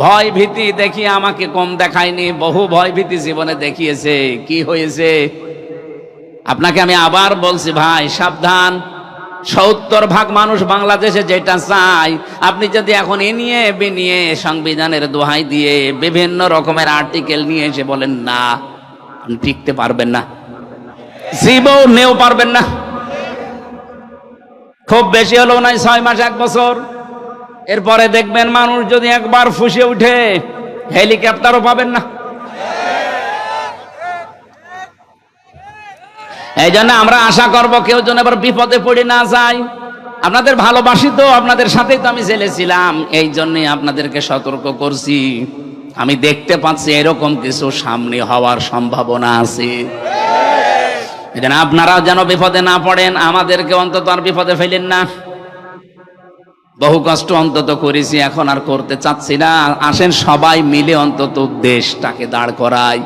ভয় ভীতি দেখিয়ে আমাকে কম দেখায়নি, বহু ভয় ভীতি জীবনে দেখিয়েছে। কি হয়েছে? আপনাকে আমি আবার বলছি ভাই, সাবধান। 70% মানুষ বাংলাদেশে যেটা চায়, আপনি যদি এখন এ নিয়ে নিয়ে সংবিধানের দোহাই দিয়ে বিভিন্ন রকমের আর্টিকেল নিয়ে এসে বলেন না, আপনি টিকতে পারবেন না, জীবও নেও পারবেন না। খুব বেশি হলো না 6 মাস 1 বছর, এরপরে দেখবেন মানুষ যদি একবার ফুঁসে উঠে হেলিকপ্টারও পাবেন না। এই জন্য আমরা আশা করব কেউ যেন এবার বিপদে পড়ে না যায়। আপনাদের ভালোবাসি তো, আপনাদের সাথেই তো আমি ছিলাম, এই জন্যই আপনাদেরকে সতর্ক করছি। আমি দেখতে পাচ্ছি এরকম কিছু সামনে হওয়ার সম্ভাবনা আছে। এই জন্য আপনারাও যেন বিপদে না পড়েন, আমাদেরকে অন্তত আর বিপদে ফেলেন না। বহু কষ্ট অন্তত করেছি, এখন আর করতে চাচ্ছি না। আসেন সবাই মিলে অন্তত দেশটাকে দাঁড় করাই।